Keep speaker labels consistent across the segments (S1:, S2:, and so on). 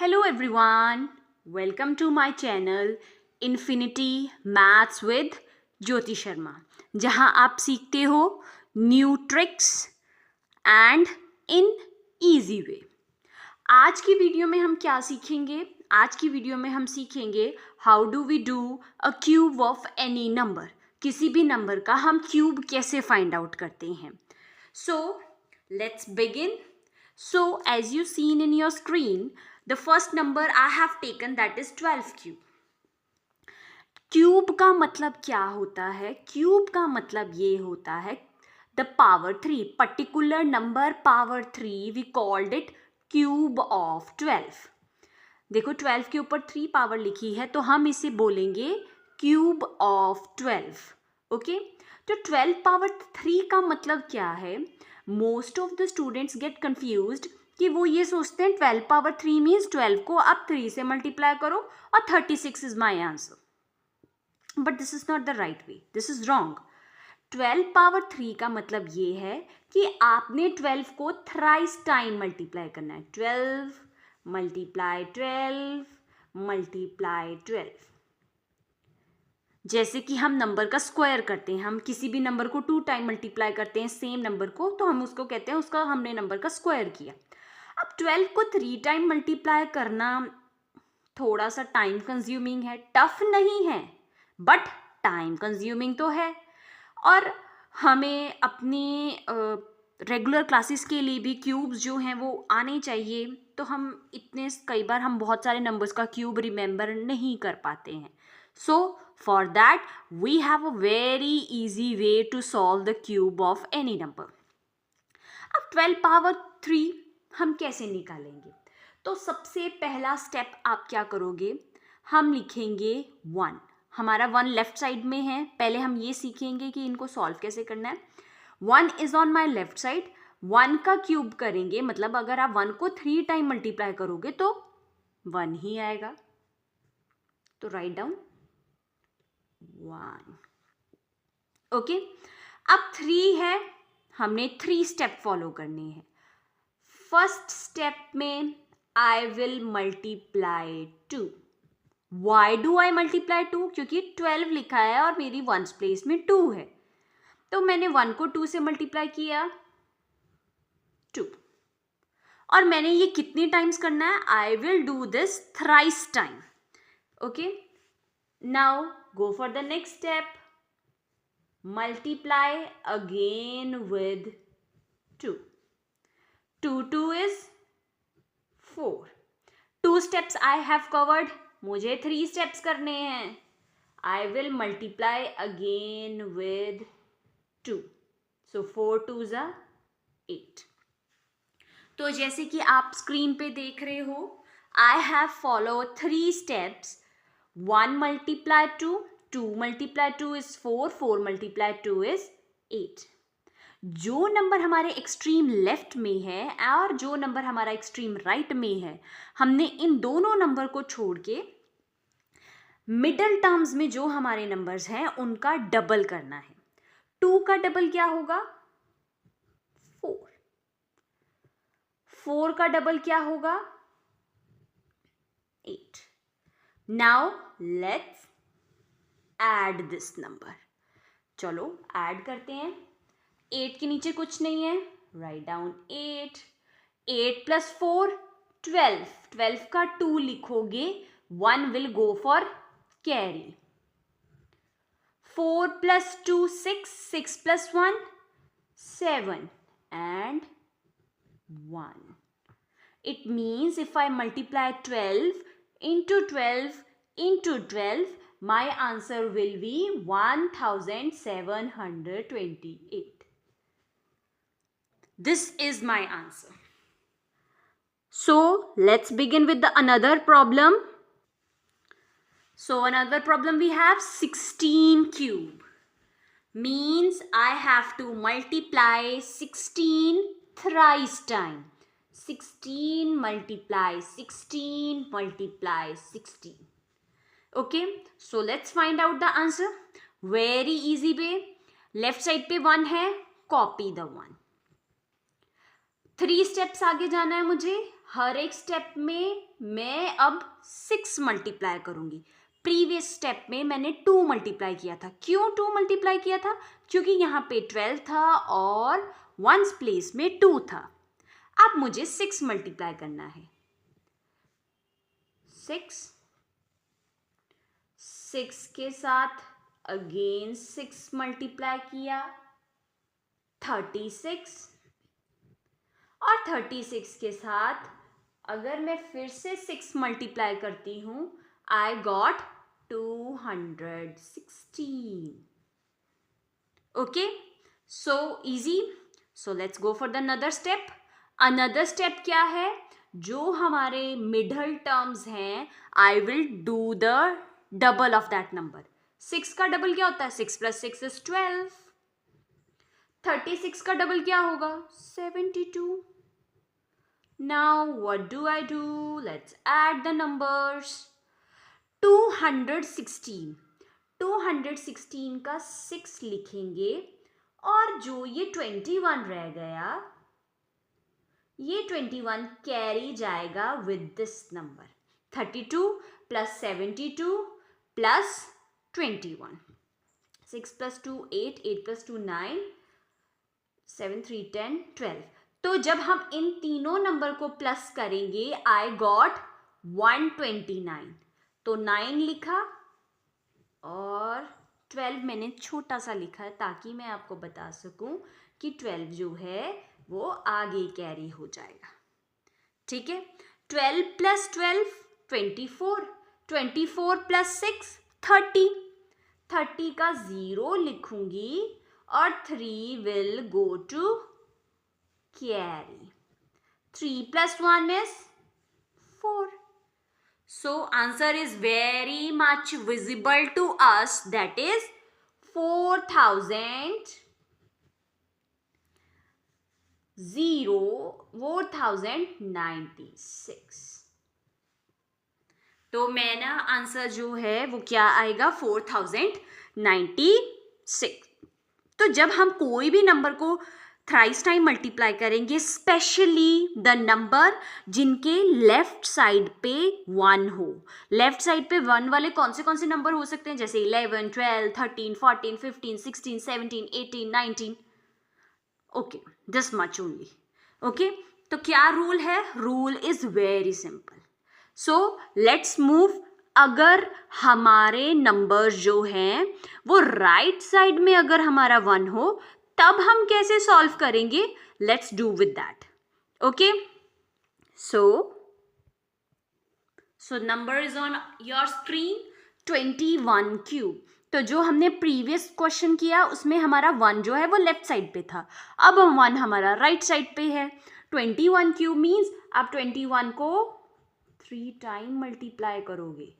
S1: Hello everyone, welcome to my channel Infinity Maths with Jyoti Sharma, जहां आप सीखते हो new tricks and in easy way. आज की वीडियो में हम क्या सीखेंगे? आज की वीडियो में हम सीखेंगे how do we do a cube of any number. किसी भी नंबर का हम क्यूब कैसे फाइंड आउट करते हैं। So let's begin. So as you seen in your screen, the first number I have taken, that is 12 cube. Cube का मतलब क्या होता है? क्यूब का मतलब ये होता है the power 3, particular number power 3, we called it cube of 12. देखो 12 के ऊपर 3 पावर लिखी है तो हम इसे बोलेंगे क्यूब ऑफ 12. ओके, तो 12 पावर 3 का मतलब क्या है? Most of the students gate confused कि वो ये सोचते हैं 12 पावर 3 मीन्स 12 को आप 3 से मल्टीप्लाई करो और 36 is my answer. But this is not the right way, this is wrong. 12 power 3 का मतलब ये है कि आपने 12 को थ्राइस टाइम मल्टीप्लाई करना है. 12 मल्टीप्लाई 12 मल्टीप्लाई 12. जैसे कि हम नंबर का स्क्वायर करते हैं, हम किसी भी नंबर को 2 टाइम मल्टीप्लाई करते हैं सेम नंबर को, तो हम उसको कहते हैं उसका हमने नंबर का स्क्वायर किया. अब 12 को 3 टाइम मल्टीप्लाई करना थोड़ा सा टाइम कंज्यूमिंग है, टफ नहीं है बट टाइम कंज्यूमिंग तो है. और हमें अपनी रेगुलर क्लासेस के लिए भी क्यूब्स जो हैं वो आने चाहिए, तो हम इतने कई बार हम बहुत सारे नंबर्स का क्यूब रिमेंबर नहीं कर पाते हैं. So for that we have a very easy way to solve the cube of any number. अब 12 पावर 3 हम कैसे निकालेंगे? तो सबसे पहला स्टेप आप क्या करोगे? हम लिखेंगे 1. हमारा 1 लेफ्ट साइड में है, पहले हम ये सीखेंगे कि इनको सॉल्व कैसे करना है. 1 is on my left side. 1 का क्यूब करेंगे, मतलब अगर आप 1 को 3 टाइम मल्टीप्लाई करोगे तो 1 ही आएगा. तो राइट डाउन 1. ओके, अब 3 है, हमने 3 स्टेप फॉलो करने हैं. फर्स्ट स्टेप में I will multiply 2. Why do I multiply 2? क्योंकि 12 लिखा है और मेरी वंस प्लेस में 2 है, तो मैंने 1 को 2 से मल्टीप्लाई किया 2. और मैंने ये कितनी टाइम्स करना है? I will do this thrice time. Okay, now go for the next step. Multiply again with 2. 2 is 4. 2 steps I have covered. मुझे 3 steps करने हैं. I will multiply again with 2. So 4 2s are 8. तो जैसे कि आप screen पे देख रहे हो, I have followed 3 steps. 1 multiply 2, 2 multiply 2 is 4, 4 multiply 2 is 8. जो नंबर हमारे एक्सट्रीम लेफ्ट में है और जो नंबर हमारा एक्सट्रीम राइट में है, हमने इन दोनों नंबर को छोड़ के मिडल टर्म्स में जो हमारे नंबर्स हैं उनका डबल करना है. 2 का डबल क्या होगा? 4. 4 का डबल क्या होगा? 8. Now let's add this number. चलो ऐड करते हैं. 8 के नीचे कुछ नहीं है, राइट डाउन 8. 8 प्लस 4 12. 12 का 2 लिखोगे, 1 will go for carry. 4 plus 2 6. 6 plus 1 7 and 1. It means if I multiply 12 into 12 into 12, my answer will be 1728. This is my answer. So let's begin with the another problem. So another problem we have 16 cube. Means I have to multiply 16 thrice time. 16 multiply 16 multiply 16. Okay, so let's find out the answer. Very easy way. Left side पे 1 है, copy the 1. 3 steps आगे जाना है मुझे. हर एक step में मैं अब 6 मल्टीप्लाई करूँगी। प्रीवियस स्टेप में मैंने 2 मल्टीप्लाई किया था। क्यों 2 मल्टीप्लाई किया था? क्योंकि यहाँ पे 12 था और वंस प्लेस में 2 था। अब मुझे 6 मल्टीप्लाई करना है। 6 के साथ अगेन 6 मल्टीप्लाई किया, 36, और 36 के साथ अगर मैं फिर से 6 मल्टीप्लाई करती हूँ, I got 216. Okay, so easy. So let's go for the another step. Another step क्या है? जो हमारे मिडल टर्म्स हैं, I will do the double of that number. 6 का डबल क्या होता है? 6 + 6 = 12. 36 का डबल क्या होगा? 72. Now what do I do? Let's add the numbers. 216. 216 का 6 लिखेंगे और जो ये 21 रह गया, ये 21 कैरी जाएगा विद दिस नंबर. 32 + 72 + 21. 6 + 2 8, 8 + 2 9, 7 3 10 12. तो जब हम इन तीनों नंबर को प्लस करेंगे, आई गॉट 129. तो 9 लिखा और 12 मैंने छोटा सा लिखा है ताकि मैं आपको बता सकूं कि 12 जो है वो आगे कैरी हो जाएगा. ठीक है. 12 + 12 24. 24 + 6 30. 30 का 0 लिखूंगी और 3 will go to carry. 3 + 1 is 4. So answer is very much visible to us, that is 4096. तो मेरा आंसर जो है वो क्या आएगा? 4096. तो जब हम कोई भी नंबर को थ्राइस टाइम मल्टीप्लाई करेंगे, स्पेशली द नंबर जिनके लेफ्ट साइड पे 1 हो. लेफ्ट साइड पे 1 वाले कौन से नंबर हो सकते हैं? जैसे 11, 12, 13, 14, 15, 16, 17, 18, 19. Okay, this much only. Okay, तो क्या रूल है? Rule is very simple. So let's move. अगर हमारे नंबर जो हैं वो राइट साइड में अगर हमारा 1 हो, तब हम कैसे सॉल्व करेंगे? Let's do with that. Okay, so number is on your screen. 21 cube. तो जो हमने प्रीवियस क्वेश्चन किया उसमें हमारा 1 जो है वो लेफ्ट साइड पे था, अब 1 हमारा राइट साइड पे है. 21 क्यूब मीन्स आप 21 को 3 टाइम मल्टीप्लाई करोगे,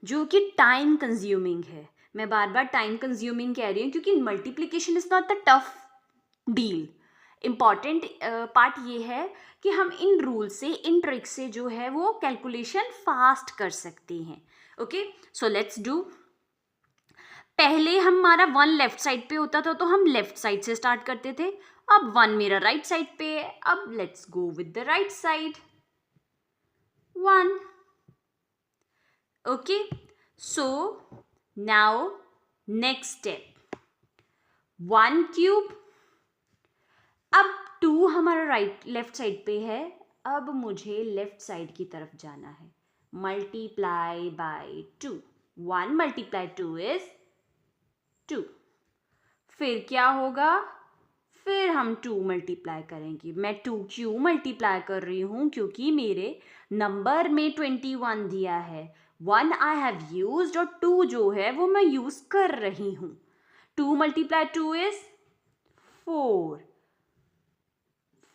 S1: जो कि टाइम कंज्यूमिंग है. मैं बार बार टाइम कंज्यूमिंग कह रही हूँ क्योंकि multiplication is not the tough deal. Important part ये है कि हम इन रूल से, इन ट्रिक से जो है वो कैलकुलेशन फास्ट कर सकते हैं. Okay, so let's do. पहले हमारा 1 लेफ्ट साइड पे होता था तो हम लेफ्ट साइड से स्टार्ट करते थे. अब 1 मेरा राइट साइड पे है. अब let's go with the right side. 1. Okay, so now next step. 1 cube. अब 2 हमारा लेफ्ट साइड पे है. अब मुझे लेफ्ट साइड की तरफ जाना है. Multiply by 2. 1 × 2 इज 2. फिर क्या होगा? फिर हम 2 मल्टीप्लाई करेंगे. मैं 2 क्यों मल्टीप्लाई कर रही हूँ? क्योंकि मेरे नंबर में 21 दिया है. 1 आई हैव यूज्ड और 2 जो है वो मैं यूज कर रही हूँ. 2 × 2 इज 4.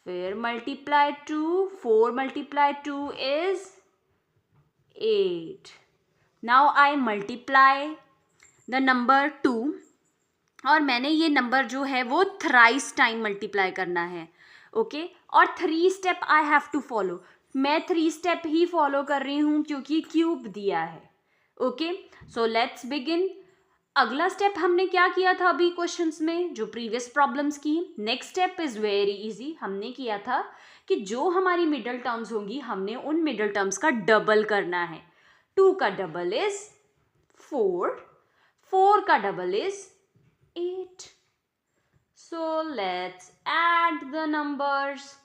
S1: फिर multiply 2. 4 × 2 is 8. Now I multiply the number 2 और मैंने ये नंबर जो है वो थ्राइस टाइम मल्टीप्लाई करना है. ओके, और 3 step I have to follow. मैं 3 स्टेप ही फॉलो कर रही हूँ क्योंकि क्यूब दिया है. Okay, so let's begin. अगला स्टेप हमने क्या किया था अभी क्वेश्चंस में, जो प्रीवियस प्रॉब्लम्स की। Next step is very easy. हमने किया था कि जो हमारी मिडल टर्म्स होंगी हमने उन मिडल टर्म्स का डबल करना है। 2 का डबल इज 4, 4 का double is 8। So let's add the numbers,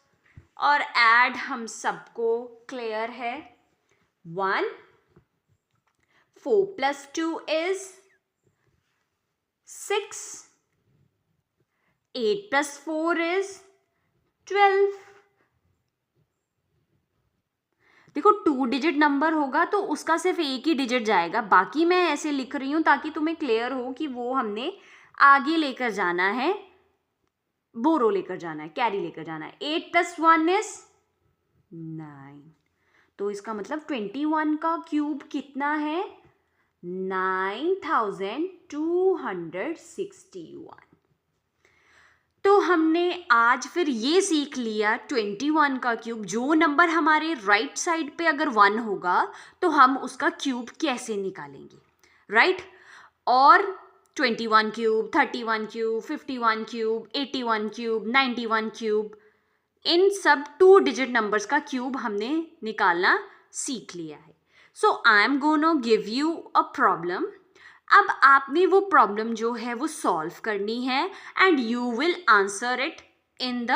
S1: और ऐड हम सबको क्लियर है। 1, 4 + 2 is 6, 8 + 4 is 12। देखो 2 डिजिट नंबर होगा तो उसका सिर्फ एक ही डिजिट जाएगा, बाकी मैं ऐसे लिख रही हूं ताकि तुम्हें क्लियर हो कि वो हमने आगे लेकर जाना है, बोरो लेकर जाना है, कैरी लेकर जाना है। 8 + 1 is 9। तो इसका मतलब 21 का क्यूब कितना है? 9261। तो हमने आज फिर ये सीख लिया 21 का क्यूब, जो नंबर हमारे राइट साइड पे अगर 1 होगा तो हम उसका क्यूब कैसे निकालेंगे, राइट? और 21 cube, 31 cube, 51 cube, 81 cube, 91 cube, इन सब 2 डिजिट नंबर्स का क्यूब हमने निकालना सीख लिया है। So I am gonna give you a problem. अब आपने वो प्रॉब्लम जो है वो सॉल्व करनी है and you will answer it in the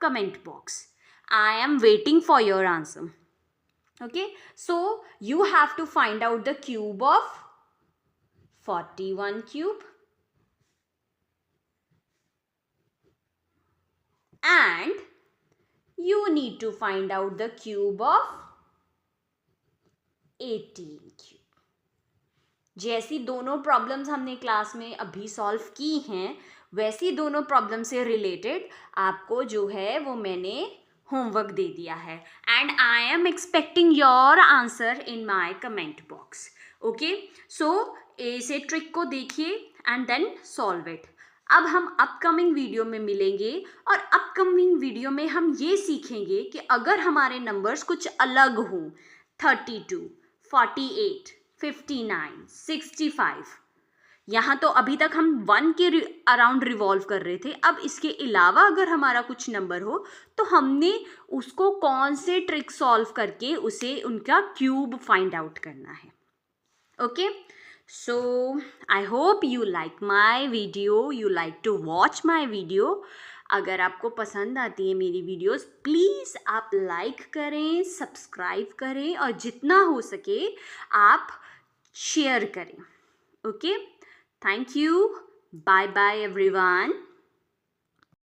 S1: comment box. I am waiting for your answer. Okay, so you have to find out the cube of 41 cube and you need to find out the cube of 18 cube। जैसी दोनों problems हमने class में अभी solve की हैं वैसी दोनों problem से रिलेटेड आपको जो है वो मैंने होमवर्क दे दिया है and I am expecting your answer in my comment box. Okay, so इसे ट्रिक को देखिए एंड देन सॉल्व इट। अब हम अपकमिंग वीडियो में मिलेंगे और अपकमिंग वीडियो में हम ये सीखेंगे कि अगर हमारे नंबर्स कुछ अलग हों, 32, 48, 59, 65, यहाँ तो अभी तक हम 1 के अराउंड रिवॉल्व कर रहे थे। अब इसके अलावा अगर हमारा कुछ नंबर हो तो हमने उसको कौन से ट्रिक सॉल्व करके उसे उनका क्यूब फाइंड आउट करना है। Okay, so I hope you like my video, you like to watch my video. अगर आपको पसंद आती है मेरी वीडियोस प्लीज़ आप लाइक करें, सब्सक्राइब करें और जितना हो सके आप शेयर करें। Okay, thank you, bye bye everyone.